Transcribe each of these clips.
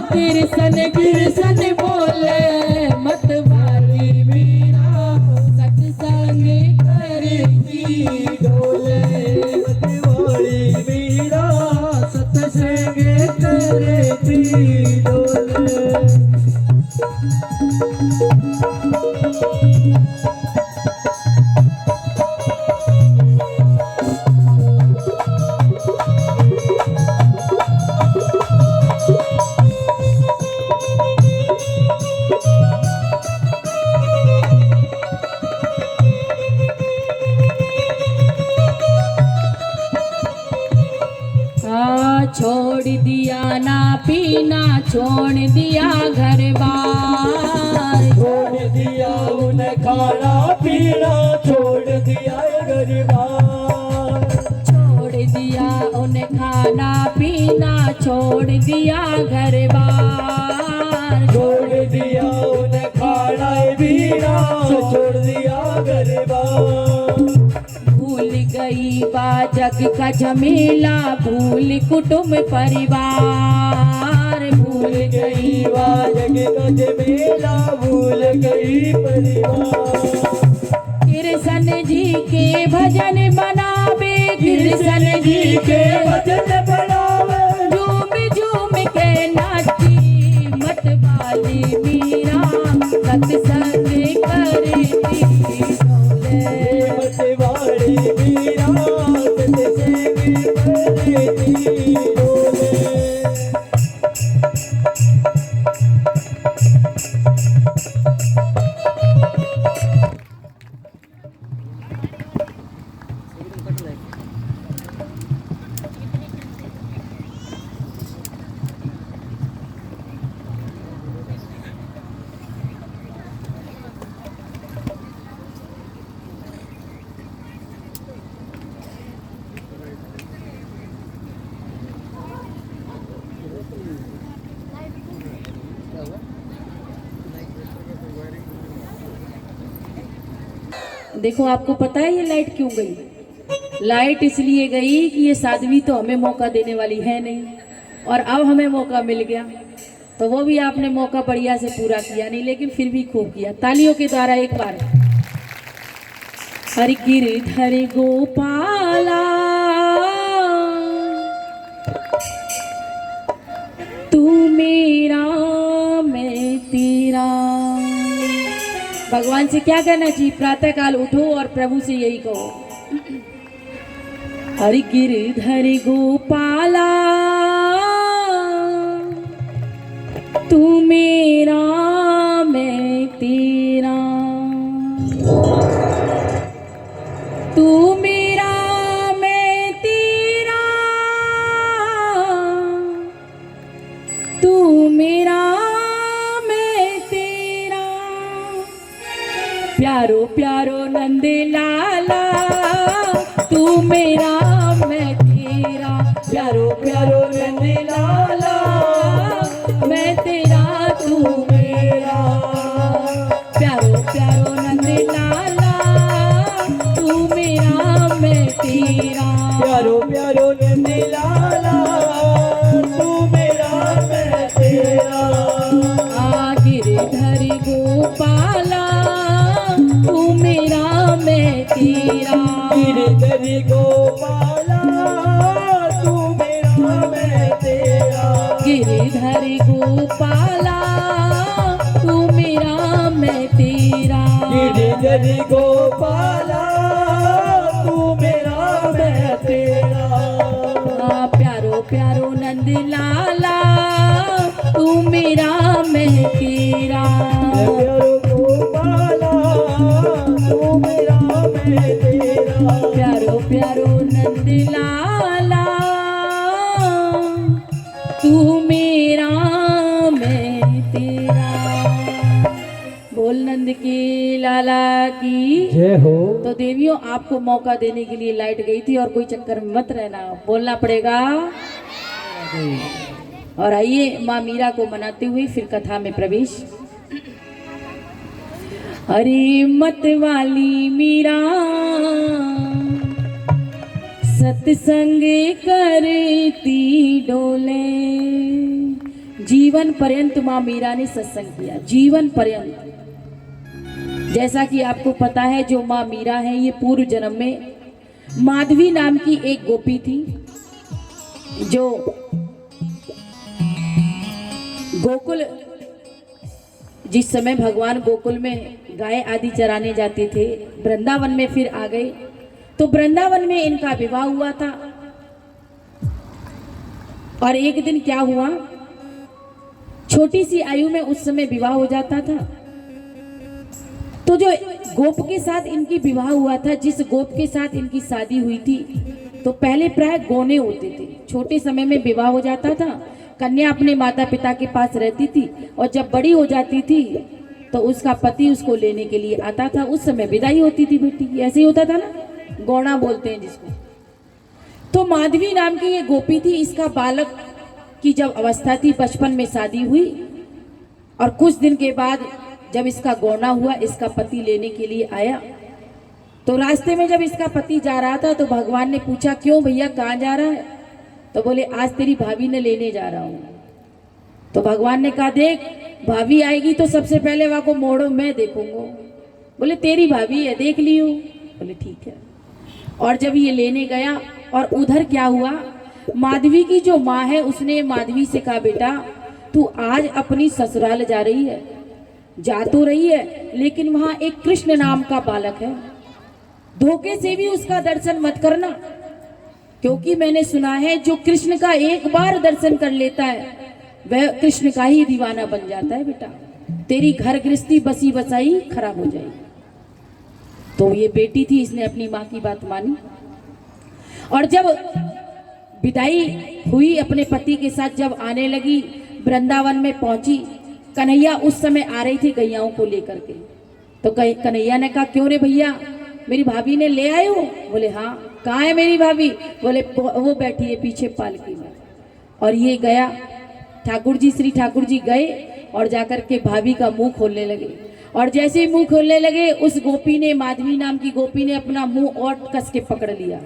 कृष्ण कृष्ण बोले मत वाली मीरा सत्संग करती डोले मत वाली मीरा सत्संग करती डोले। छोड़ दिया ना पीना छोड़ दिया घर बार छोड़ दिया उन्हें खाना पीना छोड़ दिया गरीबार। छोड़ दिया उन्हें खाना पीना छोड़ दिया घर बार छोड़ दिया उन्हें खाना पीना छोड़ दिया गरीबार। भूल गई बा जग का झमेला भूल कुटुंब परिवार भूल गई बा जग का झमेला भूल गई परिवार। कृष्ण जी के भजन बनावे कृष्ण जी के भजन बनावे झूम झूम के नाची मत वाली मीरा सत्संग करती डोले मत वाली मीरा सत्संग करती डोले। देखो आपको पता है ये लाइट क्यों गई? लाइट इसलिए गई कि ये साध्वी तो हमें मौका देने वाली है नहीं और अब हमें मौका मिल गया तो वो भी आपने मौका बढ़िया से पूरा किया नहीं लेकिन फिर भी खूब किया। तालियों के द्वारा एक बार हरि गिरधर गोपाला तू मेरा मैं तेरा। भगवान से क्या कहना चाहिए? प्रातः काल उठो और प्रभु से यही कहो हरि गिरधर गोपाला तू मेरा मैं तेरा तू मेरा मैं तेरा तू मेरा प्यारो प्यारो नंद लाला तू मेरा मैं तेरा प्यारो प्यारो नंद लाला मैं तेरा तू मेरा प्यारो प्यारो नंद लाला तू मेरा मैं तेरा प्यारो प्यारो नंद लाला तू मेरा मैं तेरा। गिरधर गोपाला तू मेरा मैं तेरा गिरधर गोपाला तू मेरा मैं तेरा। गिरधर गोपाला तू मेरा मैं तेरा गिरधर गोपाला तू मेरा मैं तेरा। प्यारो प्यारो नंद लाला तू मेरा मैं तेरा प्यारो गोपाला तू मेरा मैं तेरा। प्यारो प्यारो नंद लाला तू मेरा मैं तेरा। बोल नंद की लाला की जय हो। तो देवियों आपको मौका देने के लिए लाइट गई थी और कोई चक्कर में मत रहना, बोलना पड़ेगा। और आइए माँ मीरा को मनाते हुए फिर कथा में प्रवेश। अरे मत वाली मीरा सत्संग करती डोले जीवन पर्यंत माँ मीरा ने सत्संग किया, जीवन पर्यंत। जैसा कि आपको पता है, जो माँ मीरा है ये पूर्व जन्म में माधवी नाम की एक गोपी थी, जो गोकुल, जिस समय भगवान गोकुल में गाय आदि चराने जाते थे, वृंदावन में फिर आ गए, तो वृंदावन में इनका विवाह हुआ था। और एक दिन क्या हुआ, छोटी सी आयु में उस समय विवाह हो जाता था, तो जो गोप के साथ इनकी विवाह हुआ था, जिस गोप के साथ इनकी शादी हुई थी, तो पहले प्राय गौने होते थे। छोटे समय में विवाह हो जाता था, कन्या अपने माता पिता के पास रहती थी, और जब बड़ी हो जाती थी तो उसका पति उसको लेने के लिए आता था। उस समय विदाई होती थी बेटी, ऐसे ही होता था ना, गौना बोलते हैं जिसको। तो माधवी नाम की ये गोपी थी, इसका बालक की जब अवस्था थी, बचपन में शादी हुई, और कुछ दिन के बाद जब इसका गौना हुआ, इसका पति लेने के लिए आया। तो रास्ते में जब इसका पति जा रहा था, तो भगवान ने पूछा, क्यों भैया कहाँ जा रहा है? तो बोले, आज तेरी भाभी ने लेने जा रहा हूँ। तो भगवान ने कहा, देख भाभी आएगी तो सबसे पहले वहाँ को मोड़ो मैं देखूंगा। बोले, तेरी भाभी है, देख लियो। बोले ठीक है। और जब ये लेने गया, और उधर क्या हुआ, माधवी की जो माँ है उसने माधवी से कहा, बेटा तू आज अपनी ससुराल जा रही है, जा तो रही है, लेकिन वहां एक कृष्ण नाम का बालक है, धोखे से भी उसका दर्शन मत करना, क्योंकि मैंने सुना है जो कृष्ण का एक बार दर्शन कर लेता है वह कृष्ण का ही दीवाना बन जाता है। बेटा तेरी घर गृहस्थी बसी बसाई खराब हो जाएगी। तो ये बेटी थी, इसने अपनी माँ की बात मानी, और जब विदाई हुई अपने पति के साथ, जब आने लगी, वृंदावन में पहुंची, कन्हैया उस समय आ रही थी गैयाओं को लेकर के। तो कन्हैया ने कहा, क्यों रे भैया, मेरी भाभी ने ले आए हो? बोले हाँ। कहाँ है मेरी भाभी? बोले वो बैठी है पीछे पालकी में। और ये गया, ठाकुर जी, श्री ठाकुर जी गए और जाकर के भाभी का मुंह खोलने लगे, और जैसे ही मुंह खोलने लगे, उस गोपी ने, माधवी नाम की गोपी ने अपना मुंह और कस के पकड़ लिया।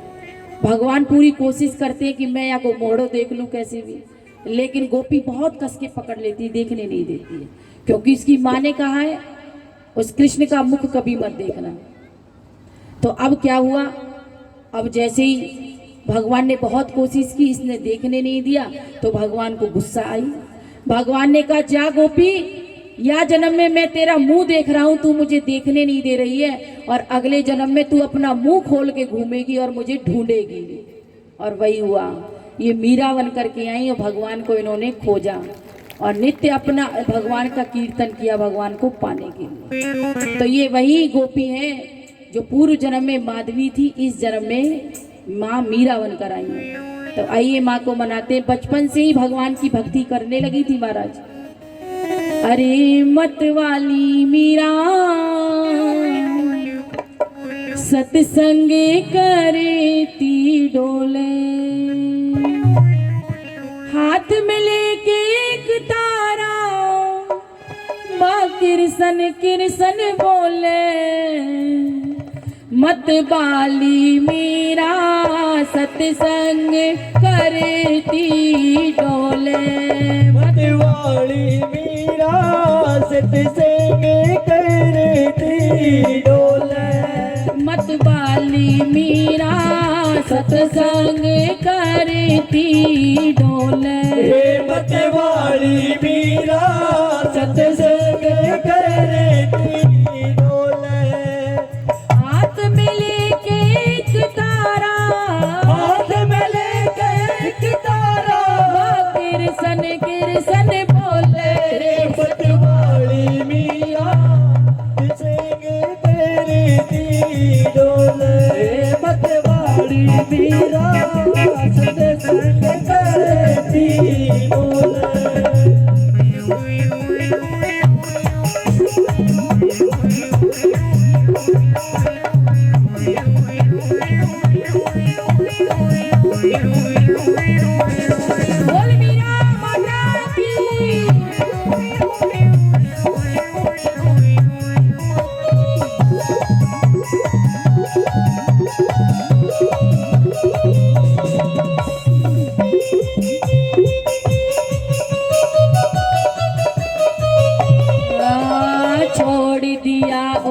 भगवान पूरी कोशिश करते हैं कि मैं या को मोड़ो देख लूं कैसे भी, लेकिन गोपी बहुत कस के पकड़ लेती, देखने नहीं देती है, क्योंकि इसकी माँ ने कहा है उस कृष्ण का मुख कभी मत देखना। तो अब क्या हुआ, अब जैसे ही भगवान ने बहुत कोशिश की, इसने देखने नहीं दिया, तो भगवान को गुस्सा आई। भगवान ने कहा, जा गोपी, या जन्म में मैं तेरा मुंह देख रहा हूं, तू मुझे देखने नहीं दे रही है, और अगले जन्म में तू अपना मुंह खोल के घूमेगी और मुझे ढूंढेगी। और वही हुआ, ये मीरा बन करके आई और भगवान को इन्होंने खोजा, और नित्य अपना भगवान का कीर्तन किया भगवान को पाने के लिए। तो ये वही गोपी है जो पूर्व जन्म में माधवी थी, इस जन्म में माँ मीरा बनकर आई है। तो आइए माँ को मनाते। बचपन से ही भगवान की भक्ति करने लगी थी महाराज। अरे मत वाली मीरा सत्संग करती डोले, हाथ में लेके एक तारा, माँ किरसन किरसन बोले, मत बाली मीरा सत्संग करती डोले, मत वाली मीरा सत्संग करती डोले, मत बाली मीरा सत्संग करती डोले, मत वाली मीरा सत्संग करती डोले, हाथ में लेके एक तारा, हाथ में लेके एक तारा, किरसन किरसन बोले, मत वाली मीरा सत्संग करती डोले, मत वाली मीरा सत्संग करती डोले। बोल मीरा माता की।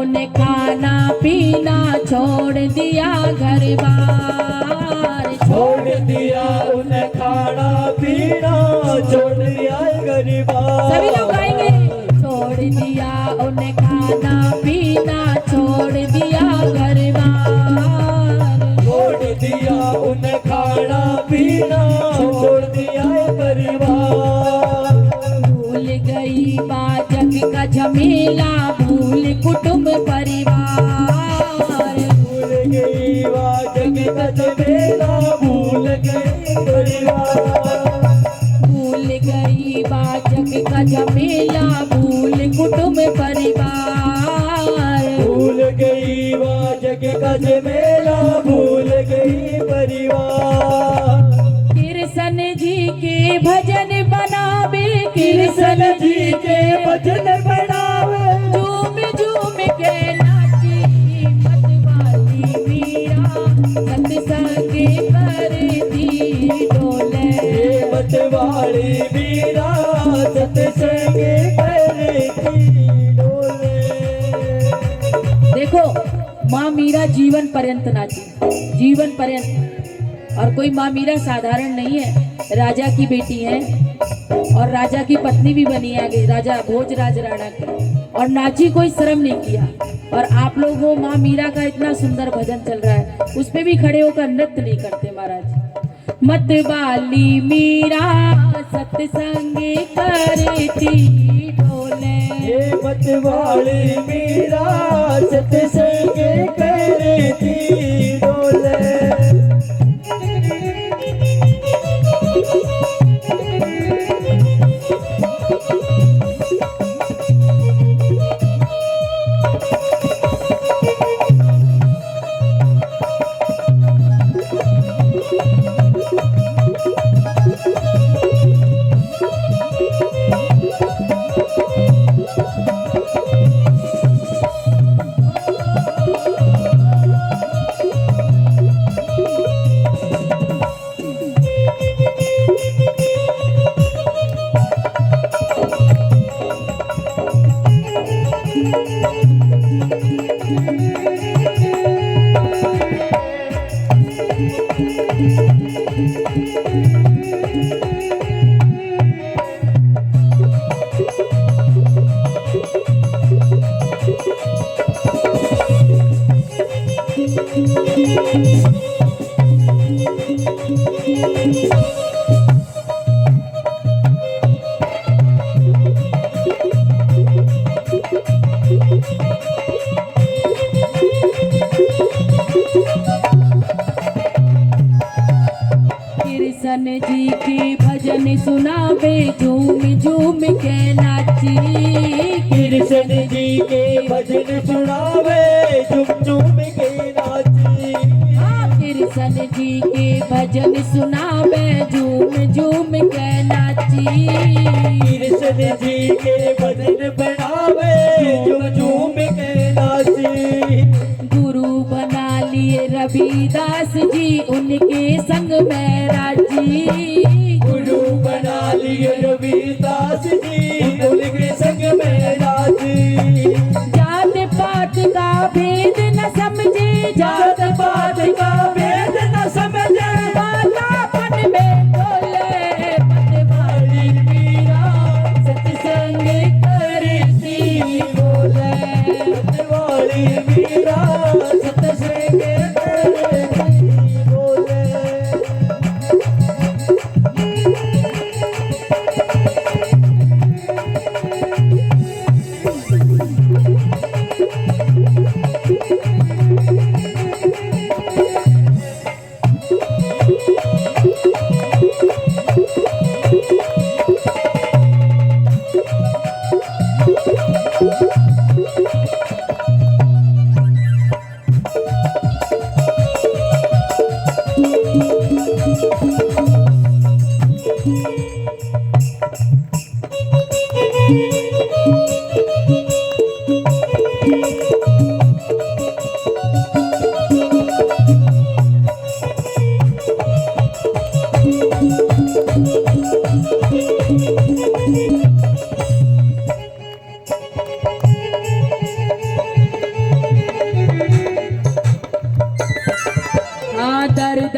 उन्हें खाना पीना छोड़ दिया घर बार। छोड़ दिया उन्हें खाना पीना, छोड़ दिया गरीबार। सभी लोग गाएंगे। छोड़ दिया उन्हें खाना पीना छोड़ दिया घर बार। छोड़ दिया उन्हें खाना पीना, छोड़ दिया परिवार। भूल गई बाजग का झमेला भूल कुटुंब परिवार। भूल गई वाजग का झमेला, भूल गई परिवार। भूल गई बाजग का झमेला भूल कुटुंब परिवार। भूल गई वाजग का झमेला, भूल गई परिवार। कृष्ण जी के भजन बनावे कृष्ण जी के भजन बनावे, झूम झूम के नाची मत वाली मीरा सत्संग करती डोले। मतवाड़ी मीरा सत्संग करती डोले। देखो माँ मीरा जीवन पर्यंत नाची, जीवन पर्यंत। और कोई माँ मीरा साधारण नहीं है, राजा की बेटी है और राजा की पत्नी भी बनी है आगे, राजा भोजराज राणा की, और नाची, कोई शर्म नहीं किया। और आप लोग वो माँ मीरा का इतना सुंदर भजन चल रहा है, उस पे भी खड़े होकर नृत्य नहीं करते महाराज। मत वाली मीरा सत्संग करती डोले। ये मतवाड़ी मीरा सत्संग करती डोले। कृष्ण जी के भजन सुनावे झूम झूम के नाची। कृष्ण जी के भजन सुनावे झूम झूम के नाची। कृष्ण जी के भजन सुनावे झूम झूम के नाची। कृष्ण जी के भजन बनावे झूम झूम के नाची। गुरु बना लिए रविदास जी उनके संग में राजी। गुरु बना लिए रविदास जी उनके संग में राजी। जात पात का भेद न समझे, जात पात का भेद न समझे, बालापन में डोले। मतवाली मीरा सत्संग कर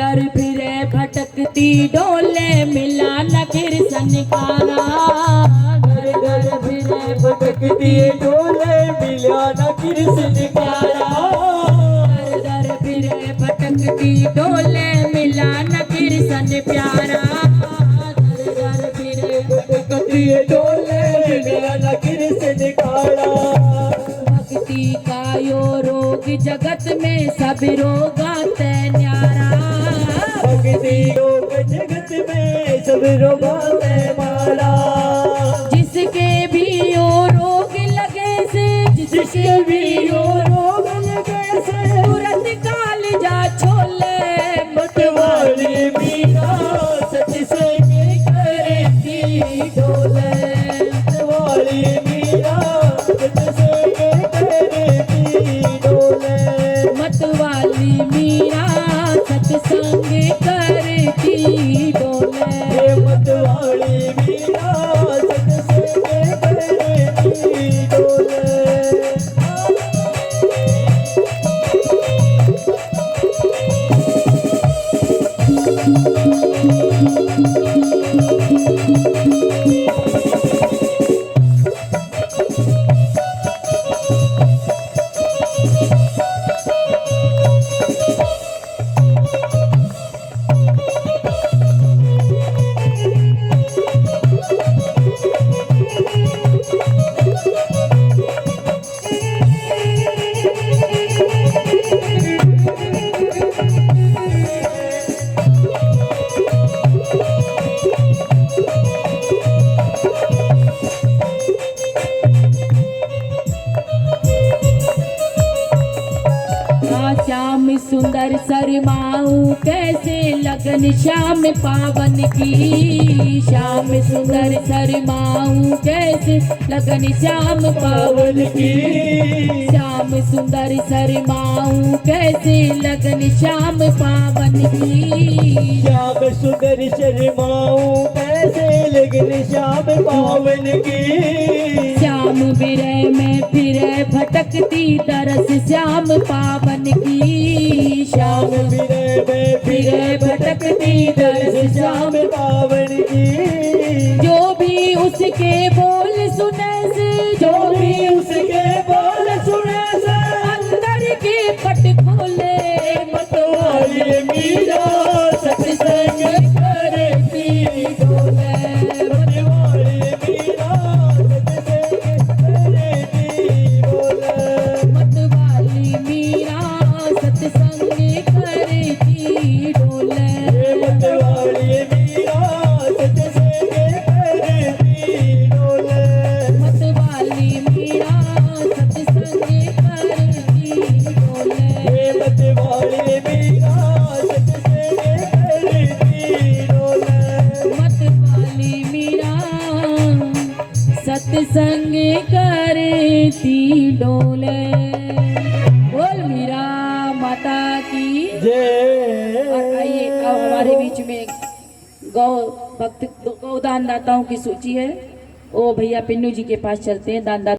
दर फिरे भटकती डोले मिला न कृष्ण कारा। घर घर फिरे भटकती डोले मिला न कृष्ण कारा। दर दर फिरे भटकती डोले मिला न कृष्ण प्यारा। दर दर फिरे भटकती डोले मिला न कृष्ण कारा। भक्ति का यो रोग जगत में सब रोगाते न्यारा। भक्ति योग जगत में सब रोगा से मारा। जिसके भी यो रोग लगे से जिसके भी यो रोग लगे से तुरंत काल जा छोले। मतवाली मीरा सत्संग करती डोले। मतवाली मीरा सत्संग करती डोले। मतवाली मीरा सत्संग करती डोले। मतवाली मीरा सत्संग करती डोले। श्याम सुंदर शर्माऊ कैसे लगन श्याम पावन की। श्याम सुंदर शर्माऊ कैसे लगन श्याम पावन की। श्याम सुंदर शर्माऊ कैसे लगन श्याम पावन की। श्याम सुंदर शर्माऊं कैसे लगन श्याम पावन की। श्याम विरह में फिरे भटकती दरस श्याम पावन की। श्याम विरह में फिरे भटकती दर्श श्याम पावन की। जो भी उसके बोल सुने से जो भी उसके बोल सुने से अंदर के पट खोले। मतवाली मीरा सत्संग करती डोले। मतवाली मीरा सत्संग करती डोले। मतवाली मीरा सत्संग करती डोले। मतवाली मीरा सत्संग करती डोले। मतवाली मीरा सत्संग करती डोले। मतवाली मीरा सत्संग करती डोले। मतवाली मीरा सत्संग करती डोले। बोल मीरा माता की। और आइए अब हमारे बीच में गौ भक्त गौ दान दाताओं की सूची है। ओ भैया पिन्नू जी के पास चलते हैं। दान दाता